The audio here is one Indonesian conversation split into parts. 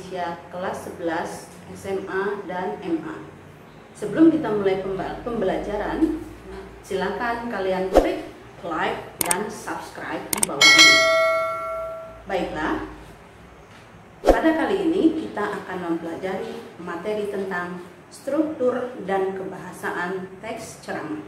Indonesia kelas 11 SMA dan MA. Sebelum kita mulai pembelajaran, silakan kalian klik like dan subscribe di bawah ini. Baiklah, pada kali ini kita akan mempelajari materi tentang struktur dan kebahasaan teks ceramah.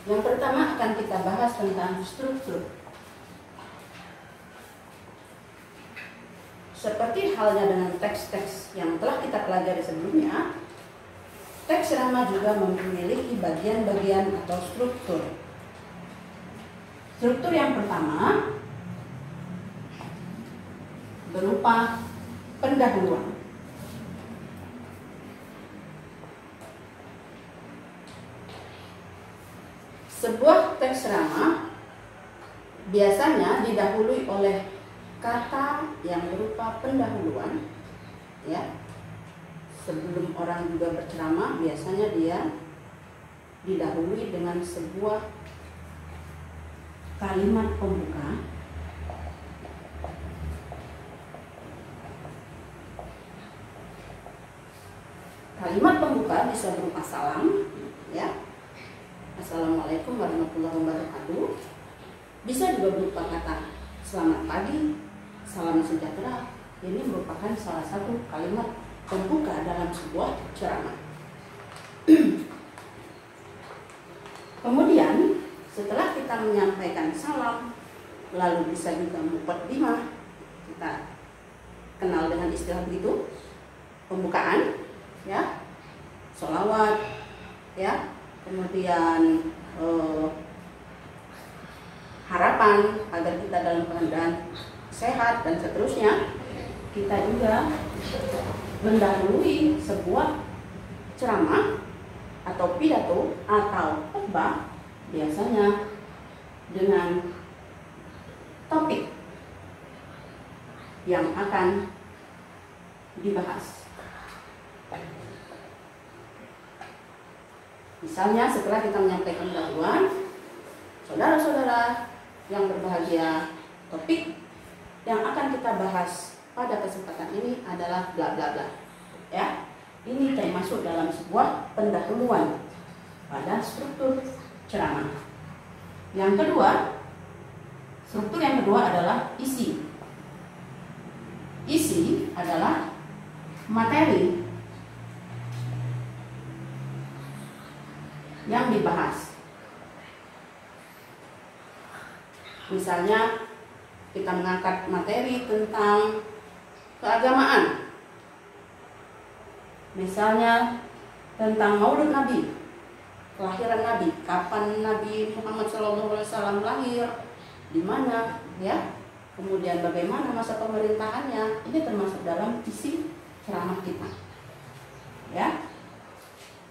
Yang pertama akan kita bahas tentang struktur. Seperti halnya dengan teks-teks yang telah kita pelajari sebelumnya, teks ceramah juga memiliki bagian-bagian atau struktur. Struktur yang pertama berupa pendahuluan. Sebuah teks ceramah biasanya didahului oleh kata yang berupa pendahuluan, ya. Sebelum orang juga berceramah, biasanya dia didahului dengan sebuah kalimat pembuka. Kalimat pembuka bisa berupa salam, ya. Assalamualaikum warahmatullahi wabarakatuh. Bisa juga berupa kata selamat pagi, salam sejahtera. Ini merupakan salah satu kalimat pembuka dalam sebuah ceramah. Kemudian setelah kita menyampaikan salam, lalu bisa juga muqaddimah. Kita kenal dengan istilah begitu, pembukaan, ya, sholawat, ya. Kemudian harapan agar kita dalam keadaan sehat dan seterusnya. Kita juga mendahului sebuah ceramah atau pidato atau khutbah biasanya dengan topik yang akan dibahas. Misalnya setelah kita menyampaikan pendahuluan, saudara-saudara yang berbahagia, topik yang akan kita bahas pada kesempatan ini adalah bla bla bla. Ya, ini termasuk dalam sebuah pendahuluan pada struktur ceramah. Yang kedua, struktur yang kedua adalah isi. Isi adalah materi yang dibahas. Misalnya kita mengangkat materi tentang keagamaan, misalnya tentang Maulid Nabi, kelahiran Nabi, kapan Nabi Muhammad SAW lahir, di mana, ya, kemudian bagaimana masa pemerintahannya. Ini termasuk dalam isi ceramah kita, ya.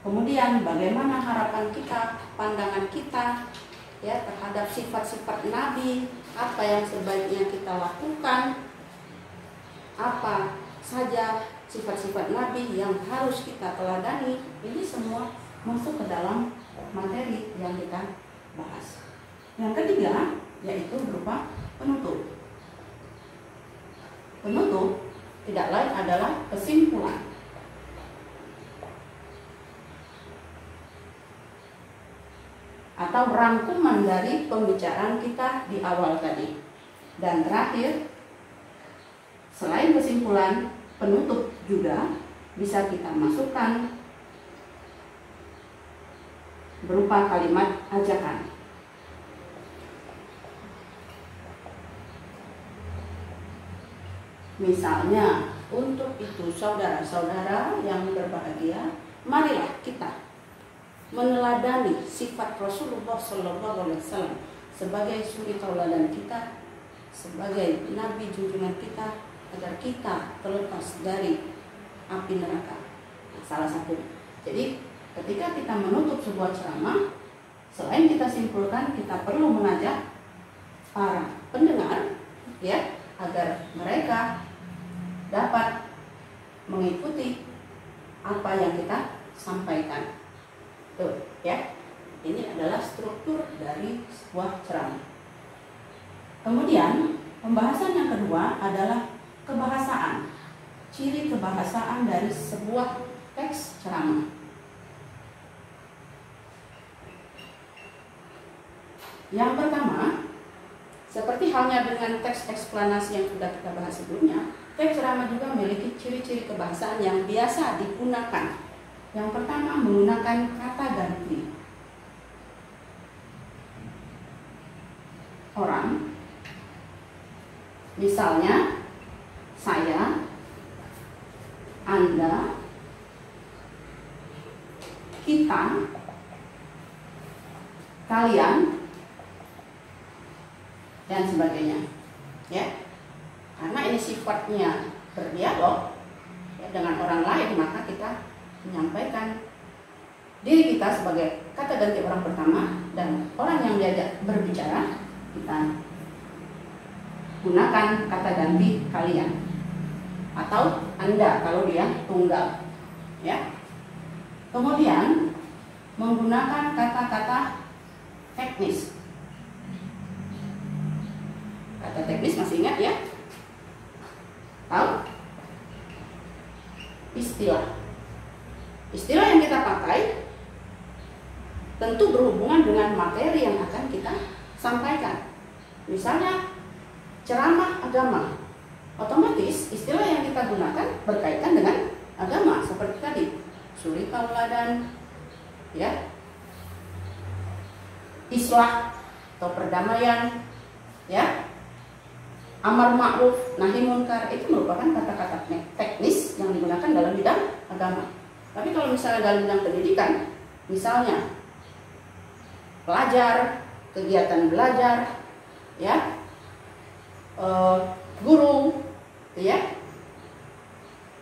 Kemudian bagaimana harapan kita, pandangan kita, ya, terhadap sifat-sifat Nabi, apa yang sebaiknya kita lakukan, apa saja sifat-sifat Nabi yang harus kita teladani. Ini semua masuk ke dalam materi yang kita bahas. Yang ketiga yaitu berupa penutup. Penutup tidak lain adalah kesimpulan atau rangkuman dari pembicaraan kita di awal tadi. Dan terakhir, selain kesimpulan, penutup juga bisa kita masukkan berupa kalimat ajakan. Misalnya, untuk itu saudara-saudara yang berbahagia, marilah kita meneladani sifat Rasulullah SAW sebagai suri tauladan kita, sebagai nabi junjungan kita, agar kita terlepas dari api neraka. Salah satu. Jadi ketika kita menutup sebuah ceramah, selain kita simpulkan, kita perlu mengajak para pendengar, ya, agar mereka dapat mengikuti apa yang kita sampaikan. Tuh, ya. Ini adalah struktur dari sebuah ceramah. Kemudian, pembahasan yang kedua adalah kebahasaan. Ciri kebahasaan dari sebuah teks ceramah. Yang pertama, seperti halnya dengan teks eksplanasi yang sudah kita bahas sebelumnya, teks ceramah juga memiliki ciri-ciri kebahasaan yang biasa digunakan. Yang pertama, menggunakan kata ganti. Orang, misalnya saya, Anda, kita, kalian, dan sebagainya, ya. Karena ini sifatnya berdialog ya, dengan orang lain, maka kita menyampaikan diri kita sebagai kata ganti orang pertama, dan orang yang diajak berbicara kita gunakan kata ganti kalian atau Anda kalau dia tunggal, ya. Kemudian menggunakan kata-kata teknis. Kata teknis masih ingat ya? Tahu? Istilah. Istilah yang kita pakai tentu berhubungan dengan materi yang akan kita sampaikan. Misalnya ceramah agama, otomatis istilah yang kita gunakan berkaitan dengan agama, seperti tadi suri tauladan, ya, islah atau perdamaian, ya, amar ma'ruf, nahi munkar, itu merupakan kata-kata teknis yang digunakan dalam bidang agama. Tapi kalau misalnya dalam bidang pendidikan, misalnya pelajar, kegiatan belajar, ya, guru, ya,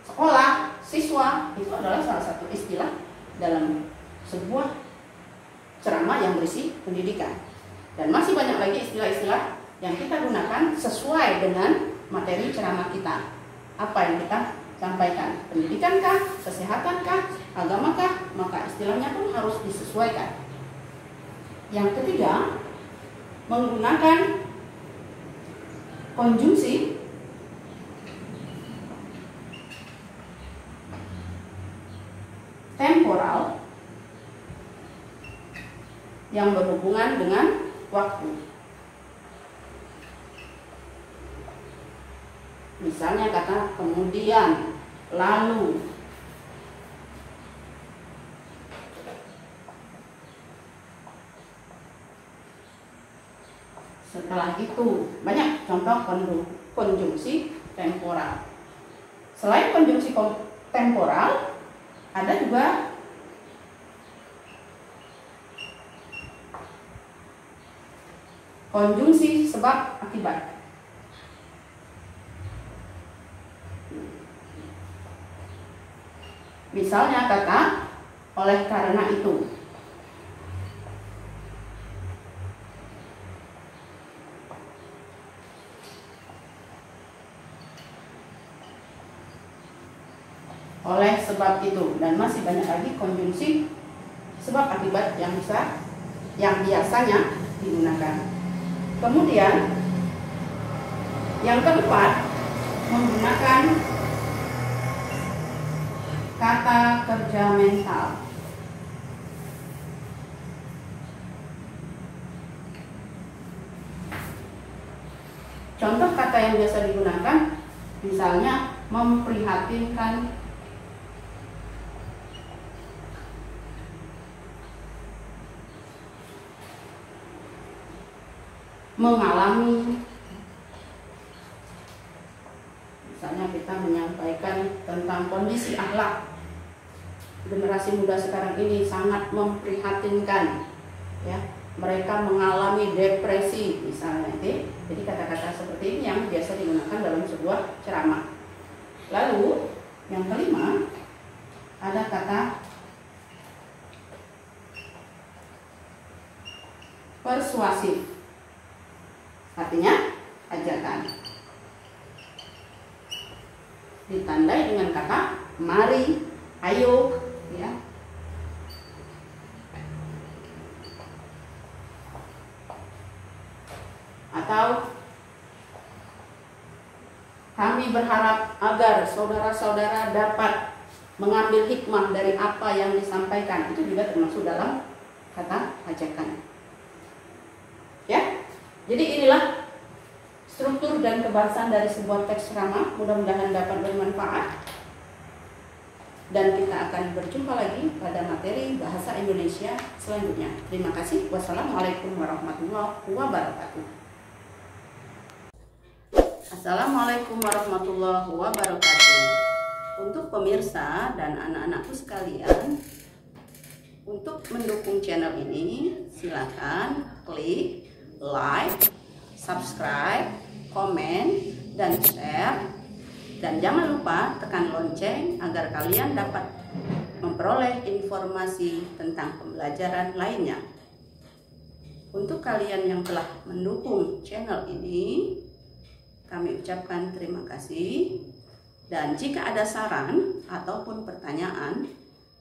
sekolah, siswa, itu adalah salah satu istilah dalam sebuah ceramah yang berisi pendidikan. Dan masih banyak lagi istilah-istilah yang kita gunakan sesuai dengan materi ceramah kita. Apa yang kita sampaikan, pendidikankah, kesehatankah, agamakah, maka istilahnya pun harus disesuaikan. Yang ketiga, menggunakan konjungsi temporal yang berhubungan dengan waktu. Misalnya kata kemudian, lalu, setelah itu. Banyak contoh konjungsi temporal. Selain konjungsi temporal, ada juga konjungsi sebab akibat. Misalnya kata oleh karena itu. Oleh sebab itu, dan masih banyak lagi konjungsi sebab akibat yang biasanya digunakan. Kemudian yang keempat, menggunakan kata kerja mental. Contoh kata yang biasa digunakan, misalnya memprihatinkan, mengalami. Misalnya kita menyampaikan tentang kondisi akhlak generasi muda sekarang ini sangat memprihatinkan, ya, mereka mengalami depresi misalnya. Jadi kata-kata seperti ini yang biasa digunakan dalam sebuah ceramah. Lalu yang kelima, ada kata persuasif, artinya ajakan. ditandai dengan kata mari, ayo, ya. Atau kami berharap agar saudara-saudara dapat mengambil hikmah dari apa yang disampaikan. Itu juga termasuk dalam kata ajakan. Ya, jadi inilah struktur dan kebahasan dari sebuah teks ceramah. Mudah-mudahan dapat bermanfaat. Dan kita akan berjumpa lagi pada materi bahasa Indonesia selanjutnya. Terima kasih. Wassalamualaikum warahmatullahi wabarakatuh. Assalamualaikum warahmatullahi wabarakatuh. Untuk pemirsa dan anak-anakku sekalian, untuk mendukung channel ini, silakan klik like, subscribe, komen, dan share. Dan jangan lupa tekan lonceng agar kalian dapat memperoleh informasi tentang pembelajaran lainnya. Untuk kalian yang telah mendukung channel ini, kami ucapkan terima kasih. Dan jika ada saran ataupun pertanyaan,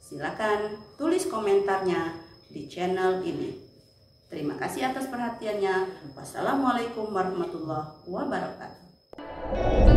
silakan tulis komentarnya di channel ini. Terima kasih atas perhatiannya. Wassalamualaikum warahmatullahi wabarakatuh.